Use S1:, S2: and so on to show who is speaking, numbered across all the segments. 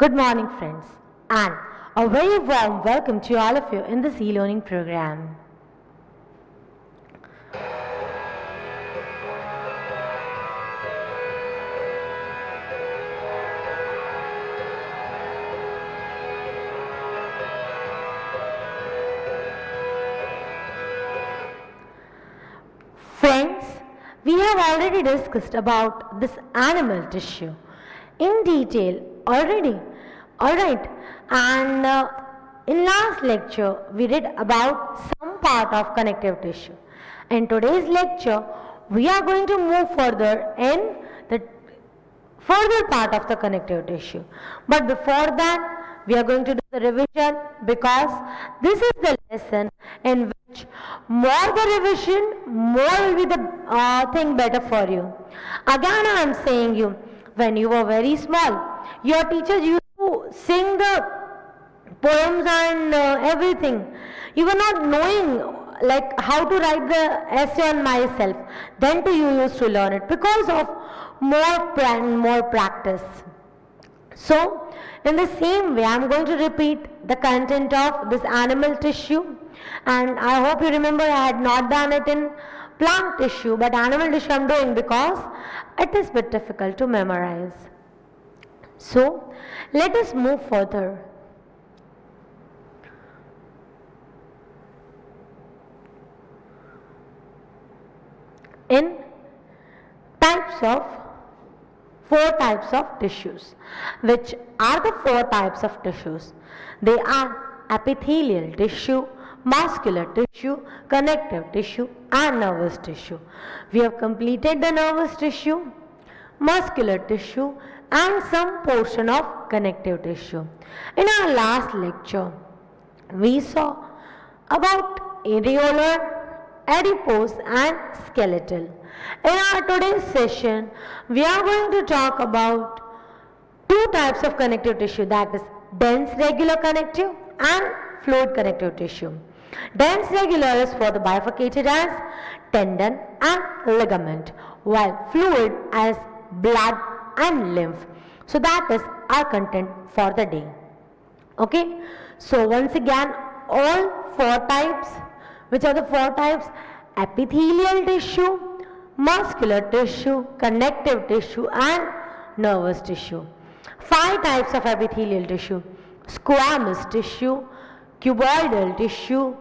S1: Good morning, friends, and a very warm welcome to all of you in this e-learning program. Friends, we have already discussed about this animal tissue in detail already. Alright, and in last lecture we read about some part of connective tissue. In today's lecture we are going to move further in the further part of the connective tissue. But before that we are going to do the revision, because this is the lesson in which more the revision, more will be the thing better for you. Again I am saying you, when you were very small, your teachers used to sing the poems and everything. You were not knowing like how to write the essay on myself. Then too you used to learn it because of more practice. So in the same way I am going to repeat the content of this animal tissue, and I hope you remember I had not done it in plant tissue, but animal tissue I am doing because it is a bit difficult to memorize. So let us move further. In four types of tissues. Which are the four types of tissues? They are epithelial tissue, muscular tissue, connective tissue and nervous tissue. We have completed the nervous tissue, muscular tissue and some portion of connective tissue. In our last lecture we saw about areolar, adipose and skeletal. In our today's session we are going to talk about two types of connective tissue, that is dense regular connective and fluid connective tissue. Dense regular is for the bifurcated as tendon and ligament, while fluid as blood and lymph. So that is our content for the day. Okay, so once again all four types. Which are the four types? Epithelial tissue, muscular tissue, connective tissue and nervous tissue. Five types of epithelial tissue: squamous tissue, cuboidal tissue,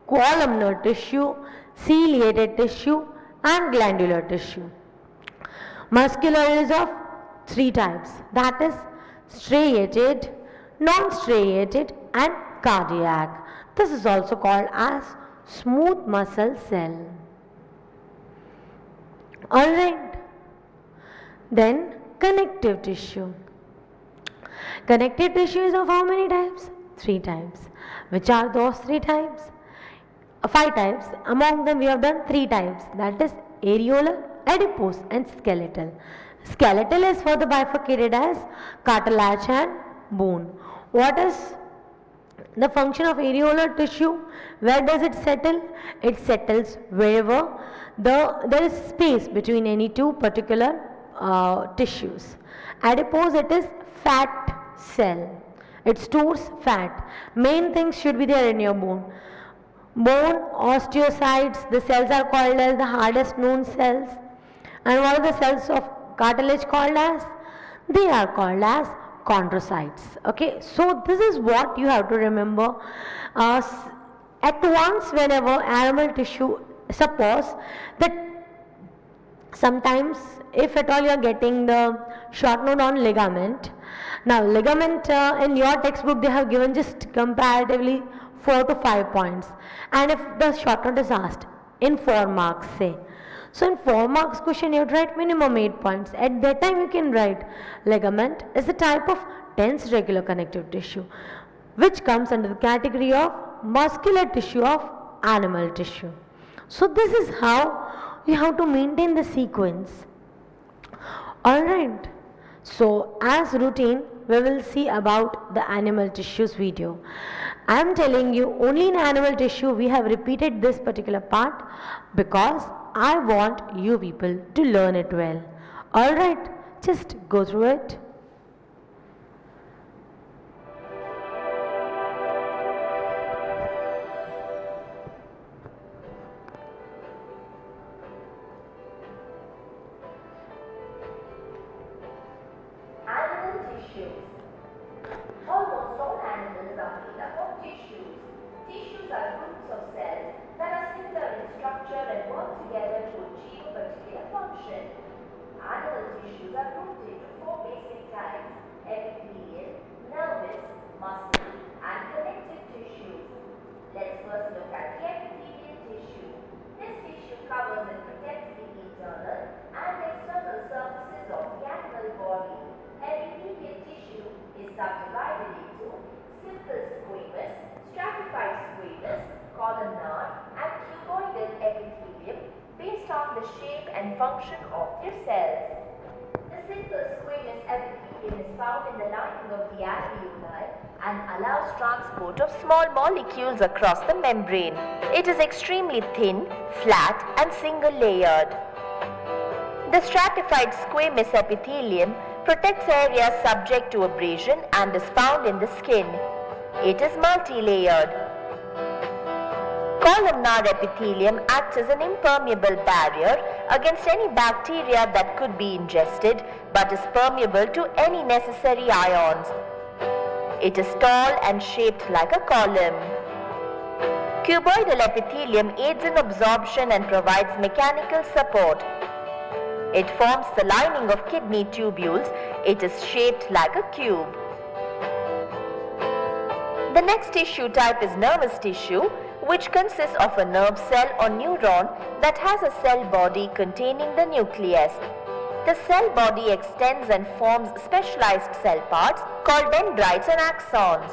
S1: columnar tissue, ciliated tissue and glandular tissue. Muscular is of three types, that is striated, non-striated and cardiac. This is also called as smooth muscle cell. Alright. Then connective tissue. Connective tissue is of how many types? Three types. Which are those three types? Five types. Among them we have done three types, that is areolar, adipose and skeletal. Skeletal is for the bifurcated as cartilage and bone. What is the function of areolar tissue? Where does it settle? It settles wherever there is space between any two particular tissues. Adipose, it is fat cell. It stores fat. Main things should be there in your bone. Bone, osteocytes, the cells are called as the hardest known cells. And what are the cells of cartilage called as? They are called as chondrocytes. Okay, so this is what you have to remember at once whenever animal tissue. Suppose that sometimes if at all you are getting the short note on ligament. Now ligament in your textbook they have given just comparatively 4 to 5 points, and if the short note is asked in 4 marks say, so in 4 marks question you have to write minimum 8 points. At that time you can write ligament is a type of dense regular connective tissue which comes under the category of muscular tissue of animal tissue. So this is how you have to maintain the sequence. Alright, so as routine we will see about the animal tissues video. I am telling you only in animal tissue we have repeated this particular part because I want you people to learn it well. Alright, just go through it.
S2: tissues. Almost all animals are made up of tissues. Tissues are groups of cells that are similar in structure and work together to achieve a particular function. Animal tissues are grouped into four basic types: epithelial, nervous, muscle, and connective tissues. Let's first look at the epithelial tissue. This tissue covers and protects the internal and external surfaces of the animal body. Epithelial tissue is subdivided into simple squamous, stratified squamous, columnar, and cuboidal epithelium based on the shape and function of their cells. The simple squamous epithelium is found in the lining of the alveoli and allows transport of small molecules across the membrane. It is extremely thin, flat, and single-layered. The stratified squamous epithelium protects areas subject to abrasion and is found in the skin. It is multi-layered. Columnar epithelium acts as an impermeable barrier against any bacteria that could be ingested but is permeable to any necessary ions. It is tall and shaped like a column. Cuboidal epithelium aids in absorption and provides mechanical support. It forms the lining of kidney tubules. It is shaped like a cube. The next tissue type is nervous tissue, which consists of a nerve cell or neuron that has a cell body containing the nucleus. The cell body extends and forms specialized cell parts called dendrites and axons.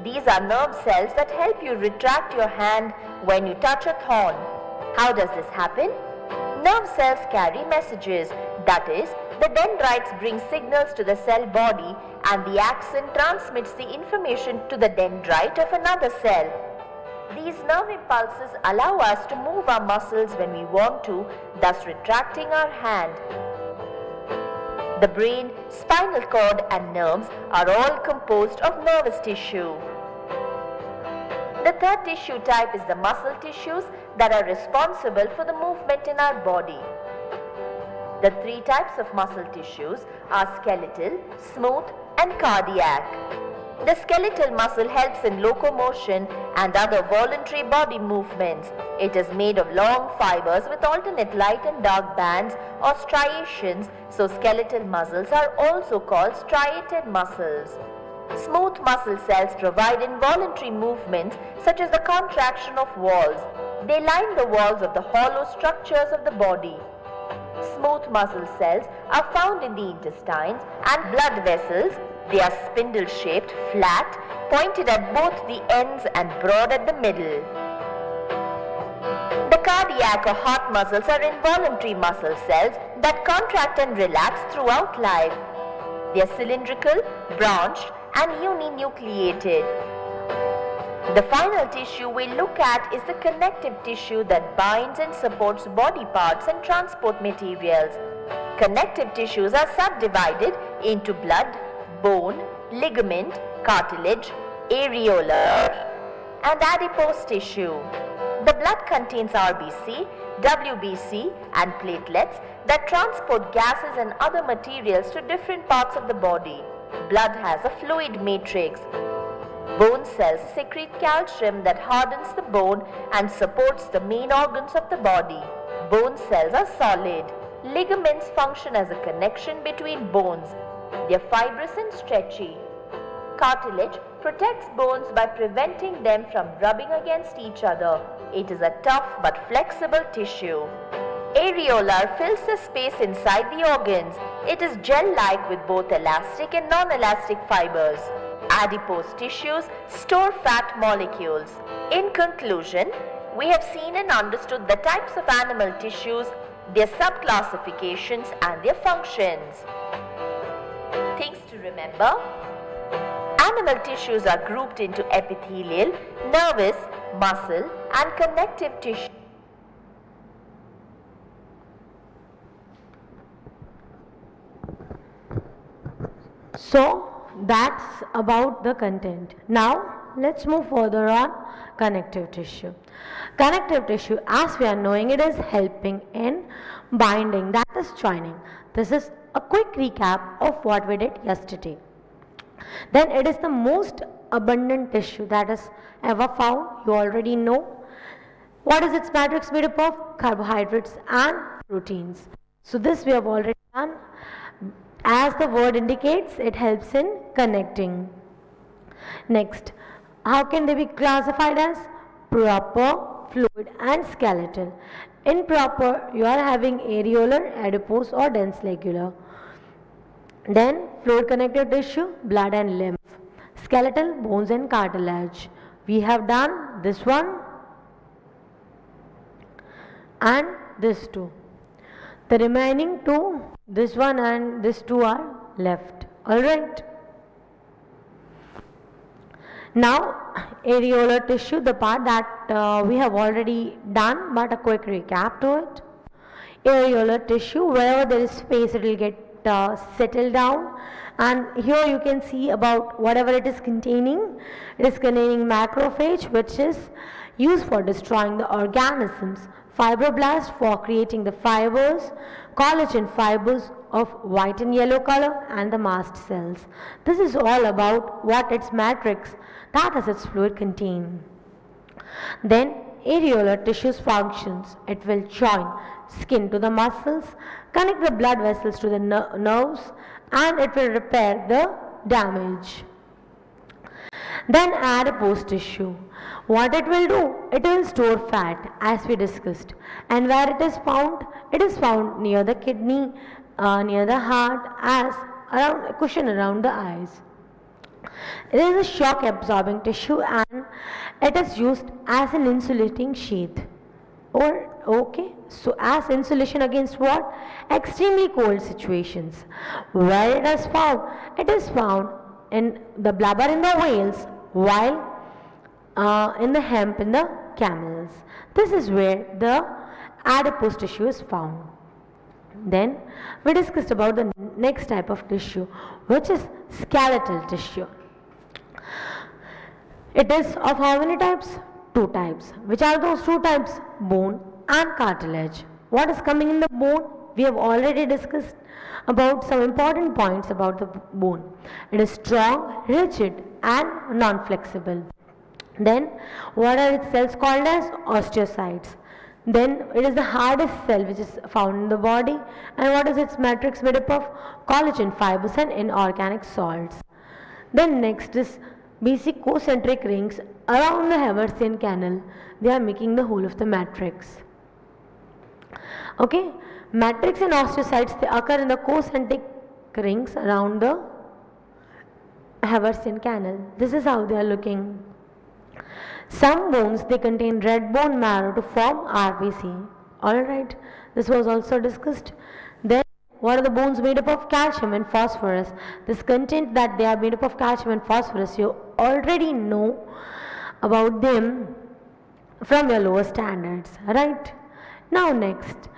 S2: These are nerve cells that help you retract your hand when you touch a thorn. How does this happen? Nerve cells carry messages. That is, the dendrites bring signals to the cell body and the axon transmits the information to the dendrite of another cell. These nerve impulses allow us to move our muscles when we want to, thus retracting our hand. The brain, spinal cord, and nerves are all composed of nervous tissue. The third tissue type is the muscle tissues that are responsible for the movement in our body. The three types of muscle tissues are skeletal, smooth, and cardiac. The skeletal muscle helps in locomotion and other voluntary body movements. It is made of long fibers with alternate light and dark bands or striations, so skeletal muscles are also called striated muscles. Smooth muscle cells provide involuntary movements such as the contraction of walls. They line the walls of the hollow structures of the body. Smooth muscle cells are found in the intestines and blood vessels. They are spindle-shaped, flat, pointed at both the ends and broad at the middle. The cardiac or heart muscles are involuntary muscle cells that contract and relax throughout life. They are cylindrical, branched, and uninucleated. The final tissue we look at is the connective tissue that binds and supports body parts and transport materials. Connective tissues are subdivided into blood, bone, ligament, cartilage, areolar, and adipose tissue. The blood contains RBC, WBC, and platelets that transport gases and other materials to different parts of the body. Blood has a fluid matrix. Bone cells secrete calcium that hardens the bone and supports the main organs of the body. Bone cells are solid. Ligaments function as a connection between bones. They are fibrous and stretchy. Cartilage protects bones by preventing them from rubbing against each other. It is a tough but flexible tissue. Areolar fills the space inside the organs. It is gel-like with both elastic and non-elastic fibers. Adipose tissues store fat molecules. In conclusion, we have seen and understood the types of animal tissues, their subclassifications, and their functions. Things to remember: animal tissues are grouped into epithelial, nervous, muscle, and connective tissue.
S1: So that's about the content. Now let's move further on connective tissue. Connective tissue, as we are knowing, it is helping in binding, that is joining. This is a quick recap of what we did yesterday. Then it is the most abundant tissue that is ever found. You already know. What is its matrix made up of? Carbohydrates and proteins. So this we have already done. As the word indicates, it helps in connecting. Next, how can they be classified as? Proper, fluid and skeletal. In proper, you are having areolar, adipose or dense lacular. Then fluid connective tissue, blood and lymph. Skeletal, bones and cartilage. We have done this one and this two. The remaining two, this one and this two are left. Alright. Now areolar tissue, the part that we have already done, but a quick recap to it. Areolar tissue, wherever there is space it will get settled down, and here you can see about whatever it is containing. It is containing macrophage, which is used for destroying the organisms, fibroblast for creating the fibers, collagen fibers of white and yellow color, and the mast cells. This is all about what its matrix, that is its fluid, contain. Then areolar tissue's functions. It will join skin to the muscles, connect the blood vessels to the nerves, and it will repair the damage. Then adipose tissue. What it will do? It will store fat, as we discussed. And where it is found? It is found near the kidney, near the heart, as around a cushion around the eyes. It is a shock absorbing tissue and it is used as an insulating sheath. So as insulation against what? Extremely cold situations. Where it is found? It is found in the blubber in the whales, while in the hemp in the camels. This is where the adipose tissue is found. Then we discussed about the next type of tissue, which is skeletal tissue. It is of how many types? Two types. Which are those two types? Bone and cartilage. What is coming in the bone? We have already discussed about some important points about the bone. It is strong, rigid and non-flexible. Then what are its cells called as? Osteocytes. Then it is the hardest cell which is found in the body. And what is its matrix made up of? Collagen fibers and inorganic salts. Then next is basic concentric rings around the Haversian canal. They are making the whole of the matrix. Okay, matrix and osteocytes, they occur in the concentric rings around the Haversian canal. This is how they are looking. Some bones, they contain red bone marrow to form RBC. Alright, this was also discussed. Then what are the bones made up of? Calcium and phosphorus. This content that they are made up of calcium and phosphorus, you already know about them from your lower standards, right? Now next,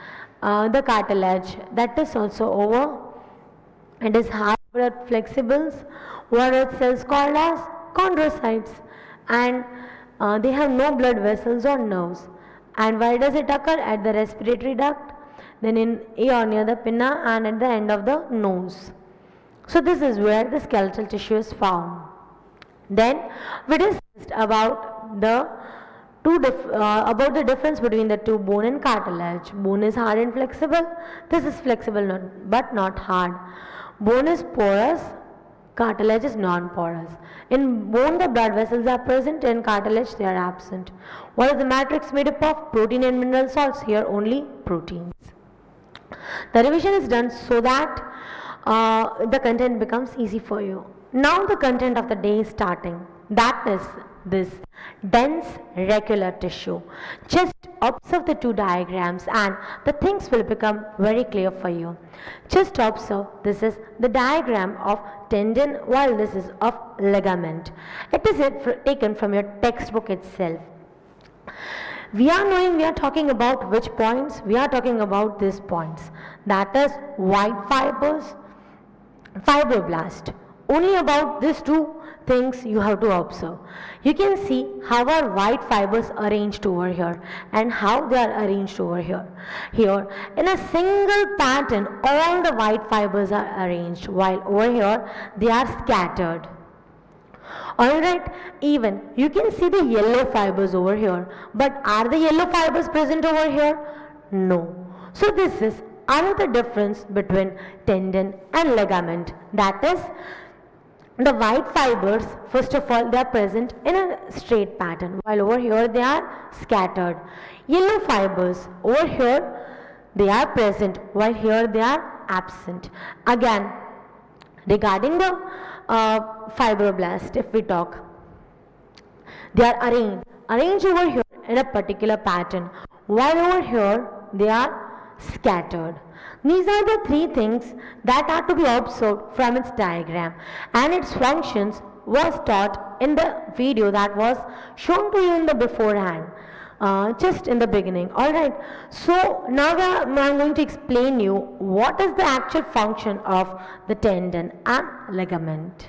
S1: the cartilage, that is also over. It is hard blood flexibles. What are cells called as? Chondrocytes. And they have no blood vessels or nerves. And where does it occur? At the respiratory duct, then in ear near the pinna, and at the end of the nose. So this is where the skeletal tissue is found. Then we discussed about the difference between the two, bone and cartilage. Bone is hard and flexible. This is flexible but not hard. Bone is porous. Cartilage is non-porous. In bone the blood vessels are present, in cartilage they are absent. What is the matrix made up of? Protein and mineral salts. Here only proteins. The revision is done so that the content becomes easy for you. Now the content of the day is starting. That is this dense regular tissue. Just observe the two diagrams and the things will become very clear for you. Just observe, this is the diagram of tendon while this is of ligament. It is taken from your textbook itself. We are talking about which points? We are talking about these points. That is white fibers, fibroblast, only about these two things you have to observe. You can see how our white fibers arranged over here and how they are arranged over here. Here in a single pattern all the white fibers are arranged, while over here they are scattered. Alright, even you can see the yellow fibers over here, but are the yellow fibers present over here? No. So this is another difference between tendon and ligament. That is, the white fibers, first of all, they are present in a straight pattern, while over here they are scattered. Yellow fibers, over here they are present, while here they are absent. Again, regarding the fibroblast, if we talk, they are arranged over here in a particular pattern, while over here they are scattered. These are the three things that are to be observed from its diagram, and its functions was taught in the video that was shown to you in the beforehand, just in the beginning. Alright, so now I'm going to explain you what is the actual function of the tendon and ligament.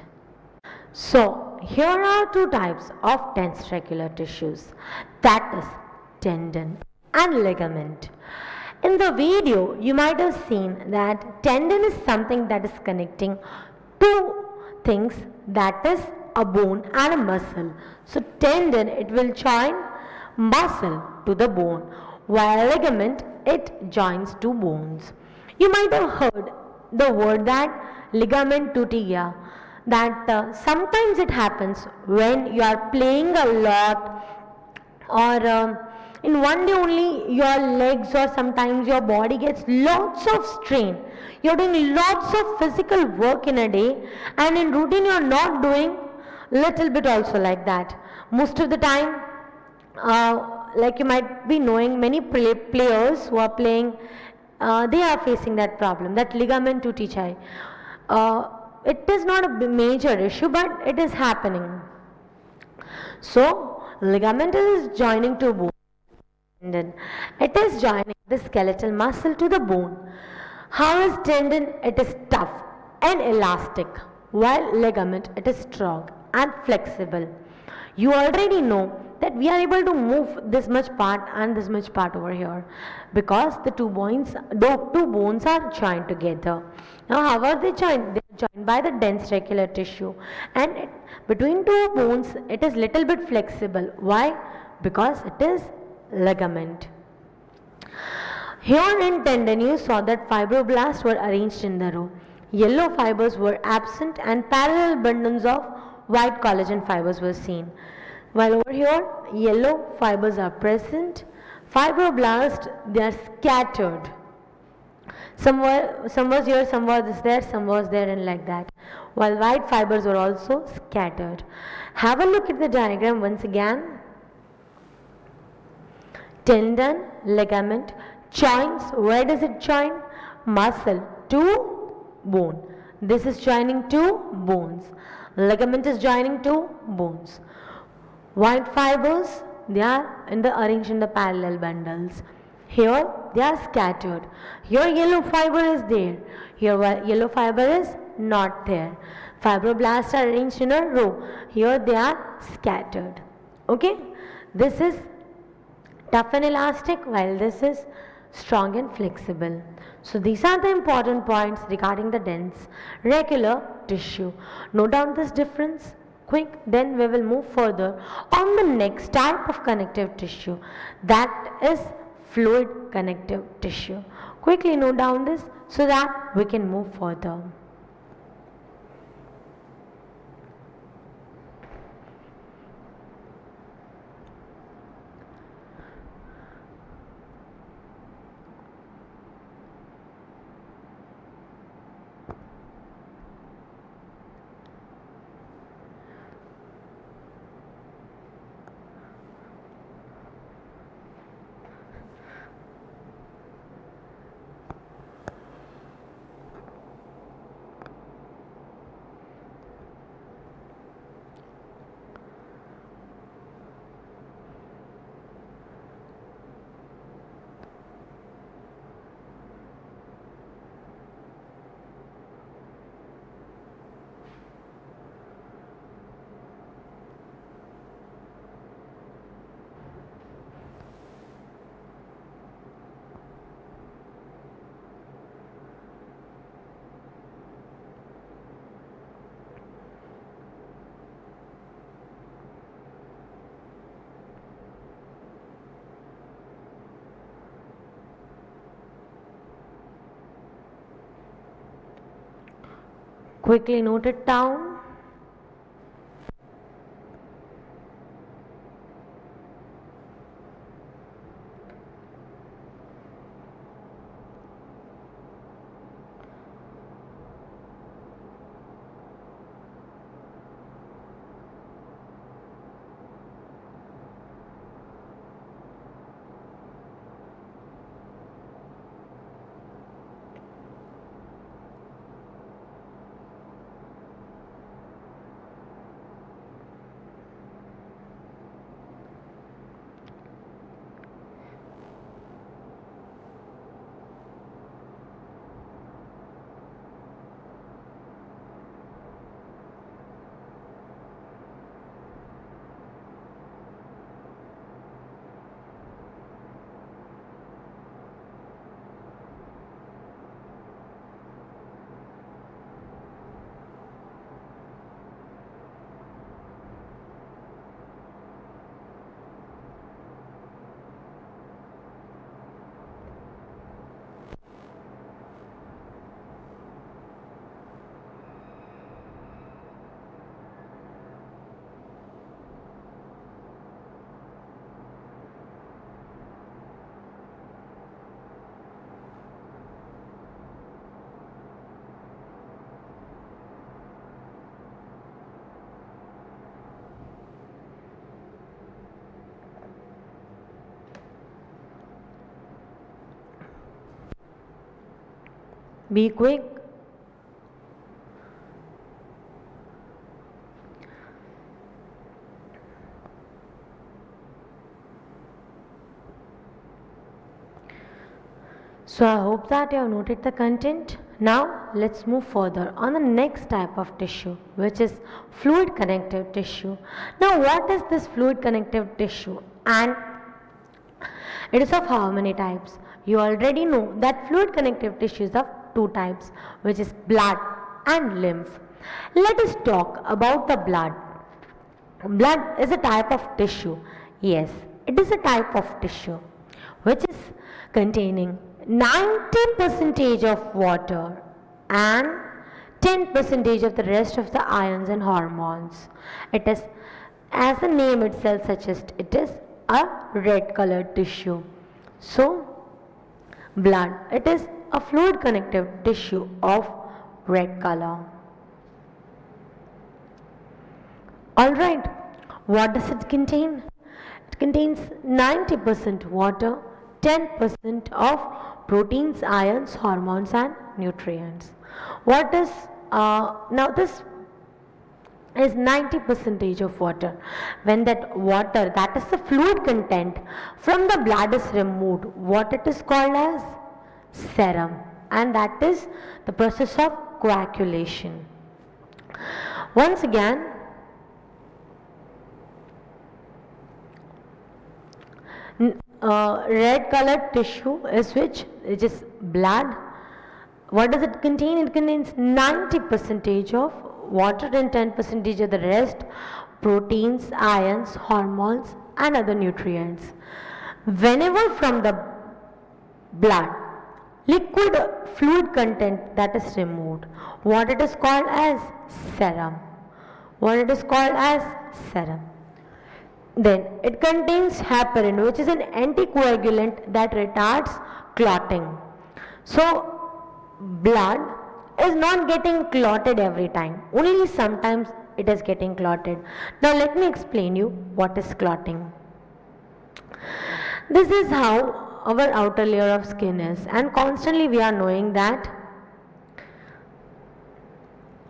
S1: So here are two types of tensoricular tissues, that is tendon and ligament. In the video you might have seen that tendon is something that is connecting two things, that is a bone and a muscle. So tendon, it will join muscle to the bone, while ligament, it joins two bones. You might have heard the word that ligament tutia, that sometimes it happens when you are playing a lot, or in one day only your legs or sometimes your body gets lots of strain. You're doing lots of physical work in a day, and in routine you're not doing little bit also like that. Most of the time, like you might be knowing, many players who are playing, they are facing that problem, that ligament tutii. It is not a major issue, but it is happening. So ligament is joining to bone. Tendon, it is joining the skeletal muscle to the bone. How is tendon? It is tough and elastic, while ligament, it is strong and flexible. You already know that we are able to move this much part and this much part over here because the two bones are joined together. Now how are they joined? They are joined by the densoricular tissue, and between two bones it is little bit flexible. Why? Because it is ligament. Here in tendon you saw that fibroblasts were arranged in the row. Yellow fibers were absent and parallel bundles of white collagen fibers were seen. While over here yellow fibers are present, fibroblasts, they are scattered. Some was here, some was there, some was there, and like that. While white fibers were also scattered. Have a look at the diagram once again. Tendon, ligament, joins, where does it join? Muscle to bone. This is joining two bones. Ligament is joining two bones. White fibers, they are arranged in the parallel bundles. Here they are scattered. Here yellow fiber is there. Here yellow fiber is not there. Fibroblasts are arranged in a row. Here they are scattered. Okay, this is tough and elastic, while this is strong and flexible. So these are the important points regarding the dense regular tissue. Note down this difference quick, then we will move further on the next type of connective tissue, that is fluid connective tissue. Quickly note down this so that we can move further. quickly note it down. Be quick. So I hope that you have noted the content. Now let's move further on the next type of tissue, which is fluid connective tissue. Now what is this fluid connective tissue, and it is of how many types? You already know that fluid connective tissue is of two types, which is blood and lymph. Let us talk about the blood. Blood is a type of tissue. Yes, it is a type of tissue which is containing 90% of water and 10% of the rest of the ions and hormones. It is, as the name itself suggests, it is a red colored tissue. So blood, it is a fluid connective tissue of red color. Alright, what does it contain? It contains 90% water, 10% of proteins, ions, hormones and nutrients. What is, now this is 90% of water. When that water, that is the fluid content from the blood, is removed, what it is called as serum, and that is the process of coagulation. Once again, red colored tissue is which is blood. What does it contain? It contains 90% of water and 10% of the rest, proteins, ions, hormones and other nutrients. Whenever from the blood liquid fluid content that is removed, what it is called as serum. What it is called as serum. Then it contains heparin, which is an anticoagulant that retards clotting. So blood is not getting clotted every time, only sometimes it is getting clotted. Now let me explain you what is clotting. This is how our outer layer of skin is, and constantly we are knowing that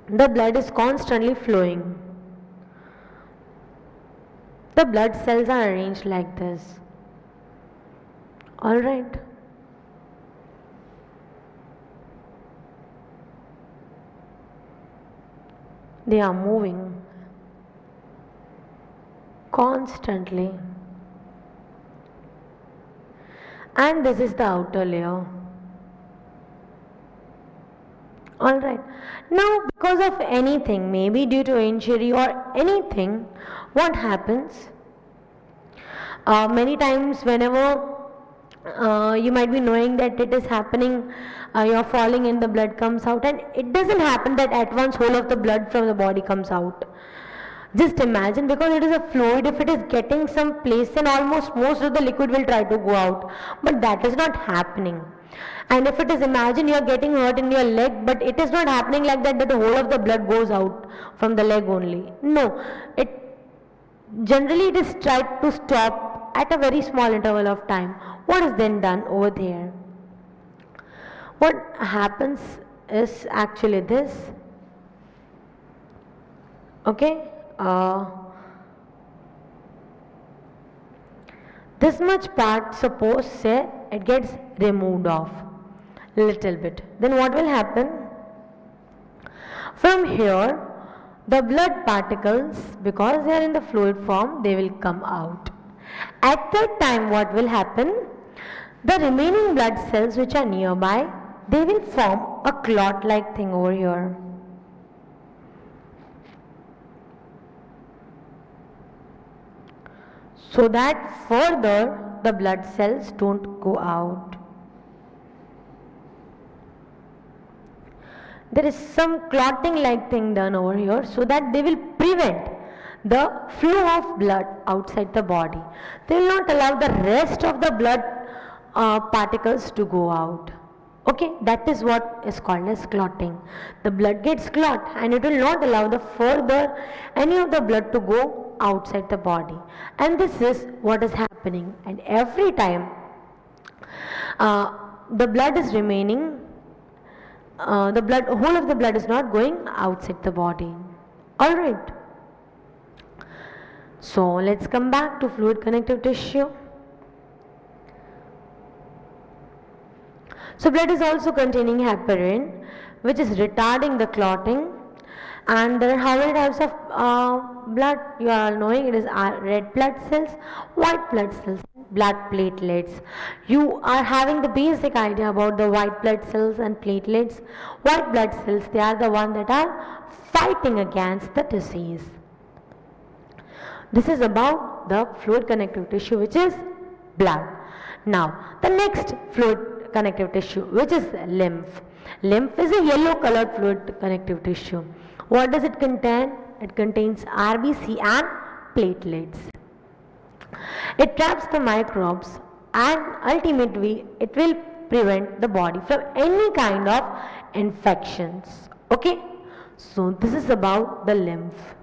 S1: the blood is constantly flowing. The blood cells are arranged like this. Alright. They are moving constantly. And this is the outer layer. Alright. Now because of anything, maybe due to injury or anything, what happens? Many times whenever You might be knowing that it is happening, you're falling and the blood comes out, and it doesn't happen that at once whole of the blood from the body comes out. Just imagine, because it is a fluid, if it is getting some place, then almost most of the liquid will try to go out, but that is not happening. And if it is, imagine you are getting hurt in your leg, but it is not happening like that, that the whole of the blood goes out from the leg only. No, it generally it is tried to stop at a very small interval of time. What is then done over there? What happens is actually this. Okay, this much part, suppose say it gets removed off little bit, then what will happen? From here the blood particles, because they are in the fluid form, they will come out. At that time what will happen? The remaining blood cells which are nearby, they will form a clot like thing over here. So that further the blood cells don't go out. There is some clotting like thing done over here, so that they will prevent the flow of blood outside the body. They will not allow the rest of the blood particles to go out. Okay, that is what is called as clotting. The blood gets clot and it will not allow the further any of the blood to go outside the body, and this is what is happening. And every time the blood is remaining, whole of the blood is not going outside the body. Alright, so let's come back to fluid connective tissue. So blood is also containing heparin, which is retarding the clotting. And there are how many types of blood? You are all knowing, it is red blood cells, white blood cells, blood platelets. You are having the basic idea about the white blood cells and platelets. White blood cells, they are the ones that are fighting against the disease. This is about the fluid connective tissue, which is blood. Now the next fluid connective tissue, which is lymph. Lymph is a yellow colored fluid connective tissue. What does it contain? It contains RBC and platelets. It traps the microbes and ultimately it will prevent the body from any kind of infections. Okay, so this is about the lymph.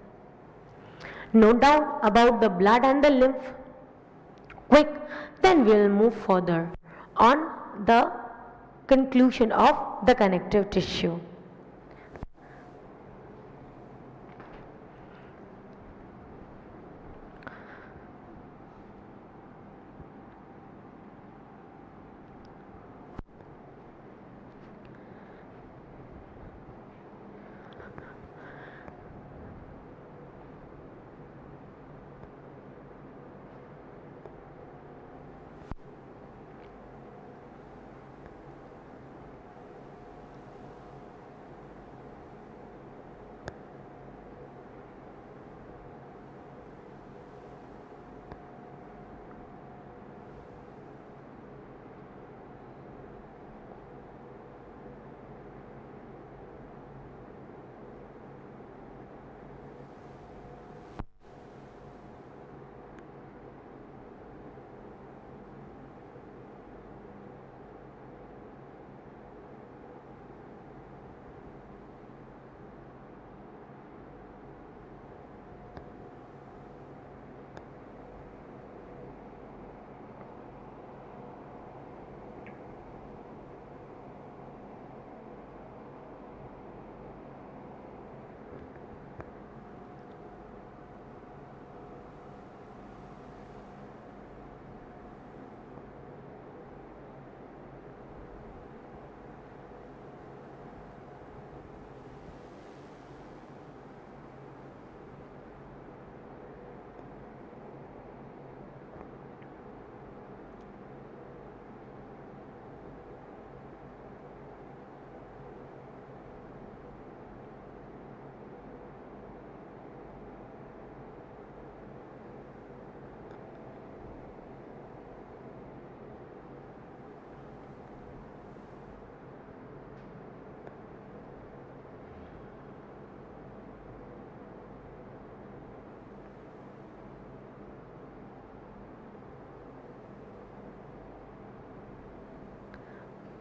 S1: Note down about the blood and the lymph. Quick, then we will move further on the conclusion of the connective tissue.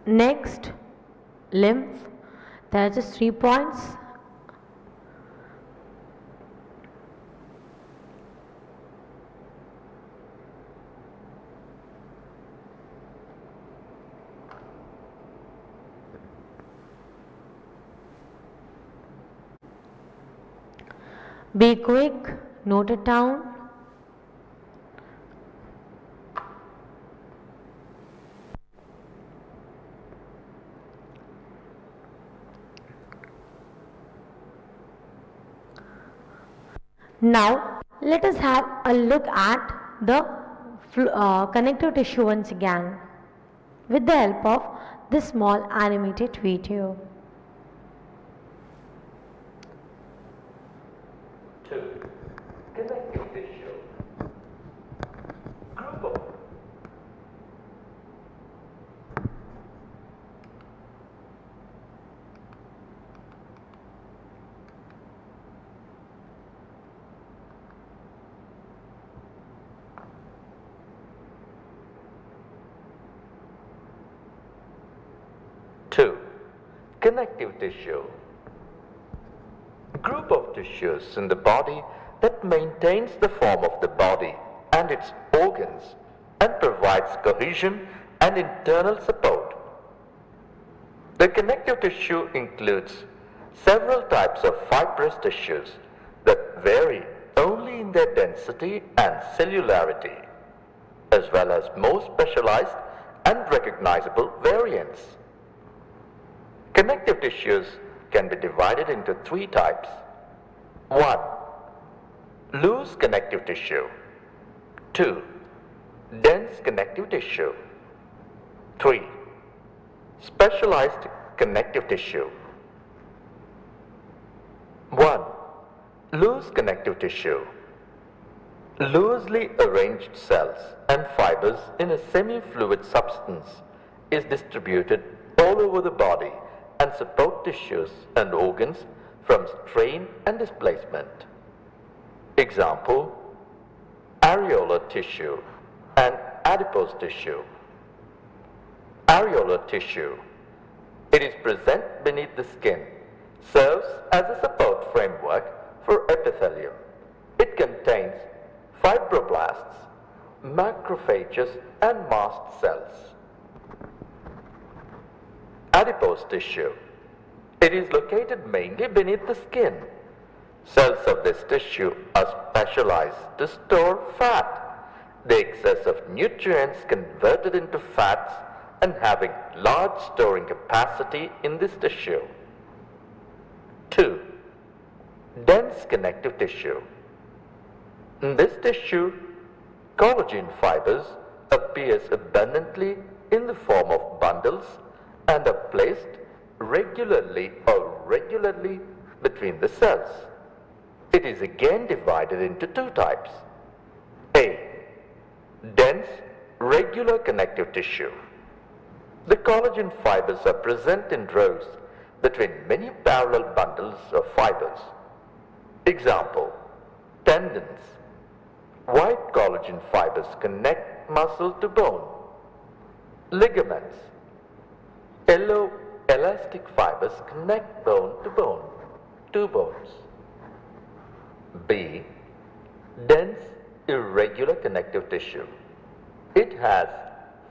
S1: Next, lymph. There are just 3 points. Be quick, note it down. Now, let us have a look at the connective tissue once again with the help of this small animated video.
S3: 2. Connective tissue. Group of 2. Connective tissue. Group of tissues in the body that maintains the form of the body and its organs and provides cohesion and internal support. The connective tissue includes several types of fibrous tissues that vary only in their density and cellularity, as well as more specialized and recognizable variants. Connective tissues can be divided into 3 types. 1. Loose connective tissue. 2. Dense connective tissue. 3. Specialized connective tissue. 1. Loose connective tissue. Loosely arranged cells and fibers in a semi-fluid substance is distributed all over the body and support tissues and organs from strain and displacement. Example, areolar tissue and adipose tissue. Areolar tissue. It is present beneath the skin, serves as a support framework for epithelium. It contains fibroblasts, macrophages and mast cells. Adipose tissue. It is located mainly beneath the skin. Cells of this tissue are specialized to store fat. The excess of nutrients converted into fats and having large storing capacity in this tissue. 2. Dense connective tissue. In this tissue, collagen fibers appears abundantly in the form of bundles and are placed regularly between the cells. It is again divided into 2 types. A. Dense, regular connective tissue. The collagen fibers are present in rows between many parallel bundles of fibers. Example, tendons. White collagen fibers connect muscle to bone. Ligaments. Yellow elastic fibers connect bone to bone, 2 bones. B. Dense, irregular connective tissue. It has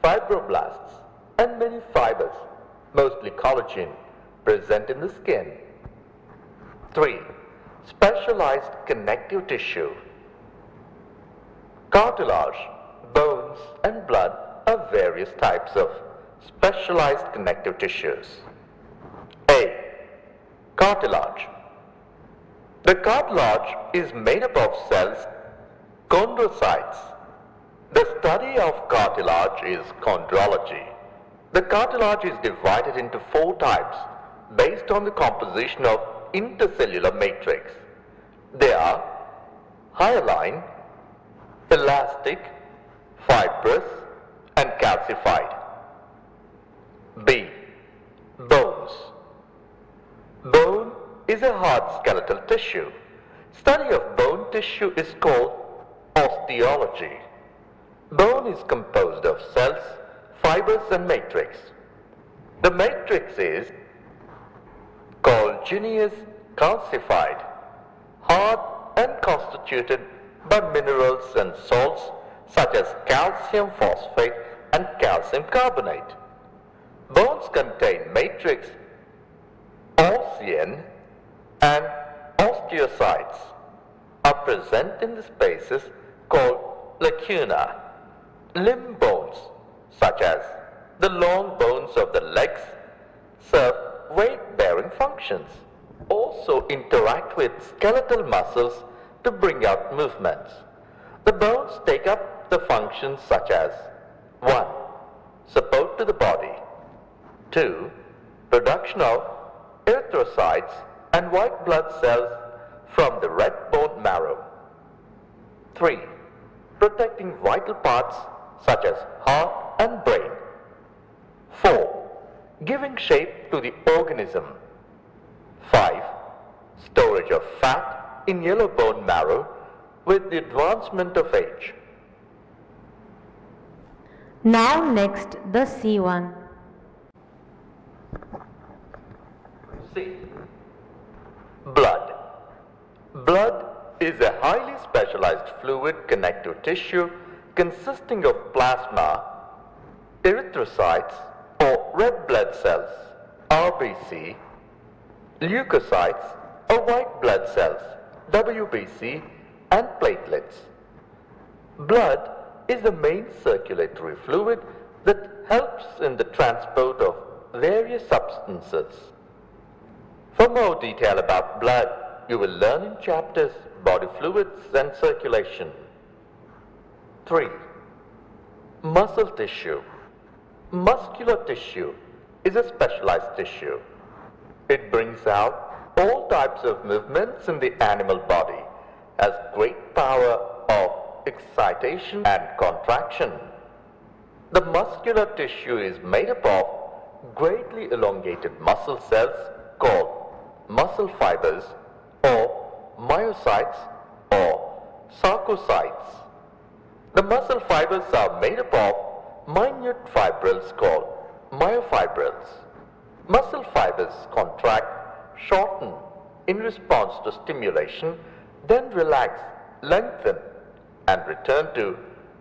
S3: fibroblasts and many fibers, mostly collagen, present in the skin. 3. Specialized connective tissue. Cartilage, bones, and blood are various types of specialized connective tissues. A. Cartilage. The cartilage is made up of cells, chondrocytes. The study of cartilage is chondrology. The cartilage is divided into 4 types based on the composition of intercellular matrix. They are hyaline, elastic, fibrous, and calcified. B. Bones. Bone is a hard skeletal tissue. Study of bone tissue is called osteology. Bone is composed of cells, fibers, and matrix. The matrix is collineous calcified, hard and constituted by minerals and salts such as calcium phosphate and calcium carbonate. Bones contain matrix, ossein and osteocytes are present in the spaces called lacuna. Limb bones, such as the long bones of the legs, serve weight-bearing functions. Also interact with skeletal muscles to bring out movements. The bones take up the functions such as 1. Support to the body. 2. Production of erythrocytes and white blood cells from the red bone marrow. 3. Protecting vital parts such as heart and brain. 4. Giving shape to the organism. 5. Storage of fat in yellow bone marrow with the advancement of age.
S1: Now next the C1.
S3: C. Blood. Blood is a highly specialized fluid connective tissue consisting of plasma, erythrocytes or red blood cells, RBC, leukocytes or white blood cells, WBC, and platelets. Blood is the main circulatory fluid that helps in the transport of various substances. For more detail about blood, you will learn in chapters Body Fluids and Circulation. 3. Muscle tissue. Muscular tissue is a specialized tissue. It brings out all types of movements in the animal body, has great power of excitation and contraction. The muscular tissue is made up of greatly elongated muscle cells called muscle fibers or myocytes or sarcocytes. The muscle fibers are made up of minute fibrils called myofibrils. Muscle fibers contract, shorten in response to stimulation, then relax, lengthen, and return to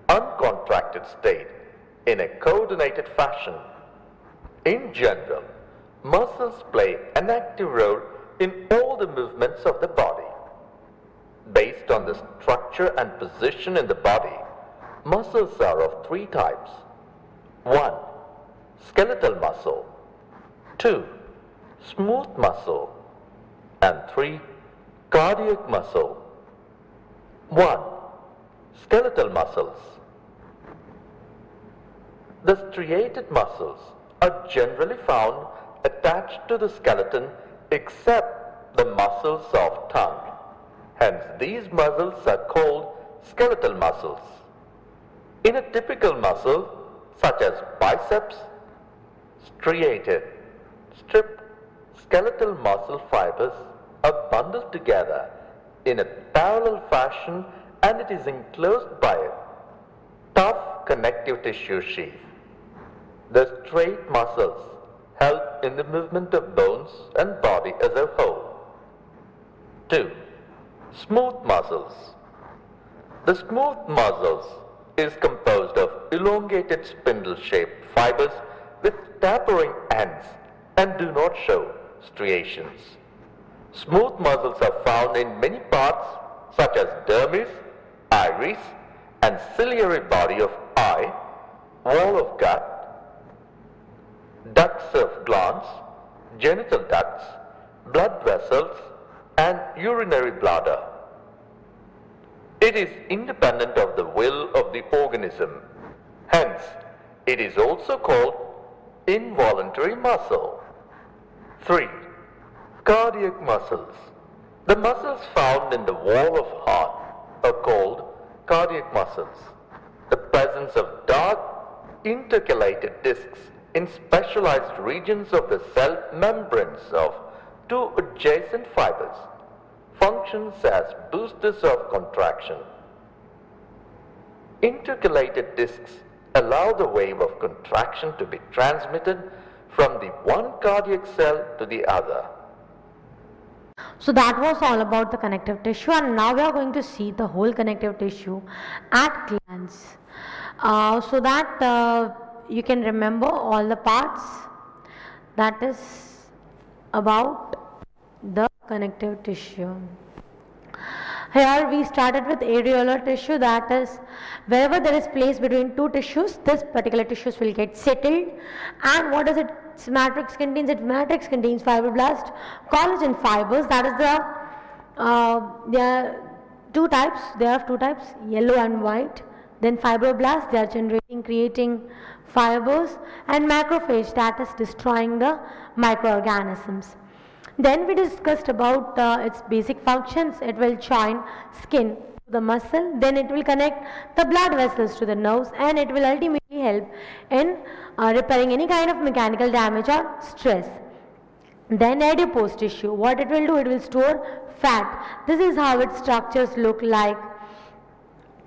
S3: uncontracted state in a coordinated fashion. In general, muscles play an active role in all the movements of the body. Based on the structure and position in the body, muscles are of 3 types. 1. Skeletal muscle. 2. Smooth muscle. And 3. Cardiac muscle. 1. Skeletal muscles. The striated muscles are generally found attached to the skeleton except the muscles of tongue. Hence, these muscles are called skeletal muscles. In a typical muscle, such as biceps, striated, stripped skeletal muscle fibers are bundled together in a parallel fashion, and it is enclosed by a tough connective tissue sheath. The straight muscles help in the movement of bones and body as a whole. 2. Smooth muscles. The smooth muscles is composed of elongated spindle-shaped fibers with tapering ends and do not show striations. Smooth muscles are found in many parts such as dermis, iris, and ciliary body of eye, wall of gut, ducts of glans, genital ducts, blood vessels, and urinary bladder. It is independent of the will of the organism. Hence, it is also called involuntary muscle. 3. Cardiac muscles. The muscles found in the wall of heart are called cardiac muscles. The presence of dark intercalated discs in specialized regions of the cell membranes of 2 adjacent fibers functions as boosters of contraction. Intercalated discs allow the wave of contraction to be transmitted from the one cardiac cell to the other.
S1: So that was all about the connective tissue, and now we are going to see the whole connective tissue at glance, so that you can remember all the parts. That is about the connective tissue. Here we started with areolar tissue, that is wherever there is space between two tissues, this particular tissues will get settled. And what does its matrix contains? Its matrix contains fibroblast, collagen fibers. That is there are two types. There are two types, yellow and white. Then fibroblasts, they are creating fibers, and macrophage, that is destroying the microorganisms. Then we discussed about its basic functions. It will join skin to the muscle, then it will connect the blood vessels to the nerves, and it will ultimately help in repairing any kind of mechanical damage or stress. Then adipose tissue, what it will do? It will store fat. This is how its structures look like.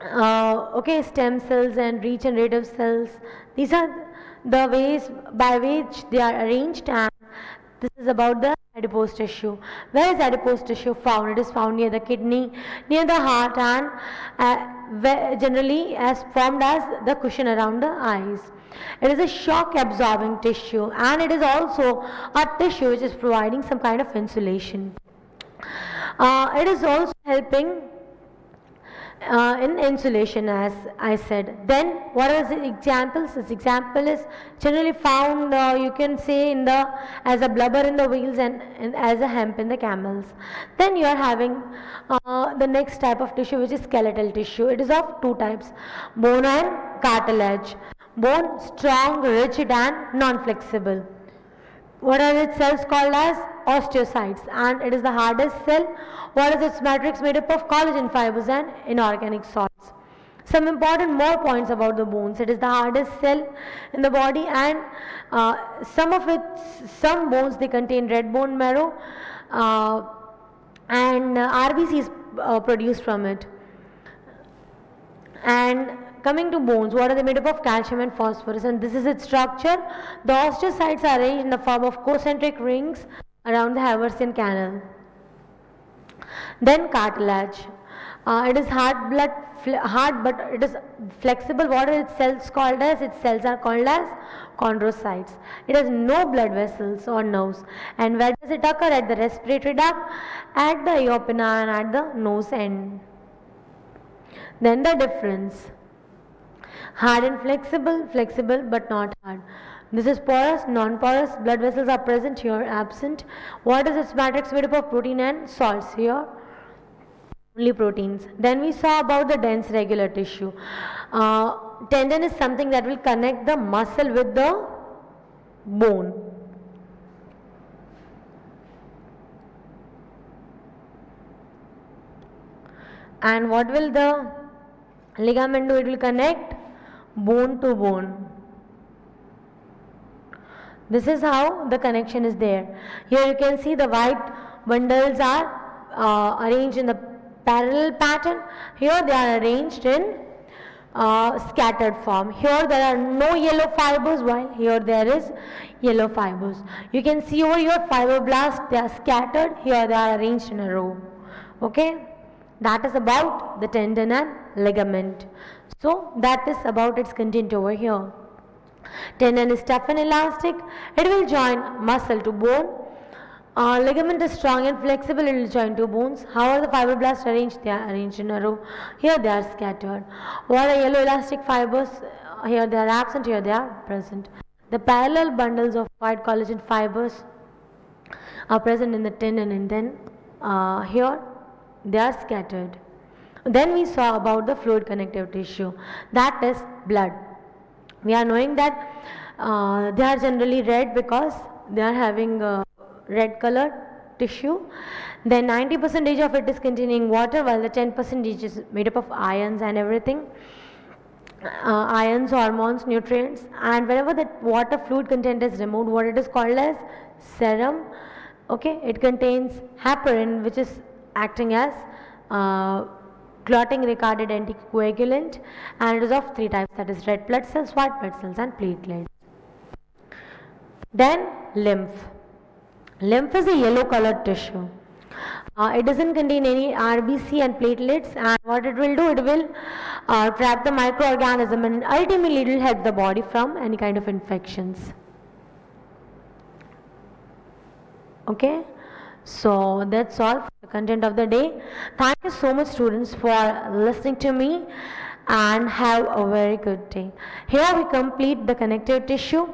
S1: Stem cells and regenerative cells, these are the ways by which they are arranged, and this is about the adipose tissue. Where is adipose tissue found? It is found near the kidney, near the heart, and generally as formed as the cushion around the eyes. It is a shock absorbing tissue, and it is also a tissue which is providing some kind of insulation. It is also helping in insulation, as I said. Then what are the examples? This example is generally found, you can say, as a blubber in the wheels, and as a hemp in the camels. Then you are having the next type of tissue, which is skeletal tissue. It is of two types, bone and cartilage. Bone, strong, rigid and non-flexible. What are its cells called as? Osteocytes, and it is the hardest cell. What is its matrix? Made up of collagen fibers and inorganic salts. Some important more points about the bones. It is the hardest cell in the body, and some bones, they contain red bone marrow, and RBC is produced from it. And coming to bones, what are they made up of? Calcium and phosphorus, and this is its structure. The osteocytes are arranged in the form of concentric rings around the Haversian canal. Then cartilage. It is hard, but it is flexible. What are its cells called as? Its cells are called as chondrocytes. It has no blood vessels or nerves. And where does it occur? At the respiratory duct, at the eopina, and at the nose end. Then the difference. Hard and flexible, flexible but not hard. This is porous, non-porous. Blood vessels are present here, absent. What is its matrix? Made up of protein and salts. Here only proteins. Then we saw about the dense regular tissue. Tendon is something that will connect the muscle with the bone. And what will the ligament do? It will connect bone to bone. This is how the connection is there. Here you can see the white bundles are arranged in the parallel pattern. Here they are arranged in scattered form. Here there are no yellow fibers, while here there is yellow fibers. You can see over here fibroblasts, they are scattered. Here they are arranged in a row. Okay, that is about the tendon and ligament. So that is about its content over here. Tendon is tough and elastic. It will join muscle to bone. Ligament is strong and flexible. It will join two bones. How are the fibroblasts arranged? They are arranged in a row. Here they are scattered. What are yellow elastic fibers? Here they are absent. Here they are present. The parallel bundles of white collagen fibers are present in the tendon, and then here they are scattered. Then we saw about the fluid connective tissue, that is blood. We are knowing that they are generally red because they are having red colored tissue. Then 90% of it is containing water, while the 10% is made up of ions and everything. Ions, hormones, nutrients, and whenever the water fluid content is removed, what it is called as? Serum. Okay, it contains heparin, which is acting as clotting retarded anticoagulant, and it is of three types, that is red blood cells, white blood cells and platelets. Then lymph. Lymph is a yellow colored tissue. It doesn't contain any RBC and platelets, and what it will do, it will trap the microorganism, and ultimately it will help the body from any kind of infections. Okay, so that's all for the content of the day. Thank you so much, students, for listening to me, and have a very good day. Here we complete the connective tissue,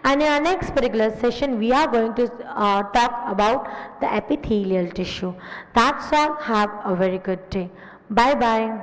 S1: and in our next particular session we are going to talk about the epithelial tissue. That's all. Have a very good day. Bye bye.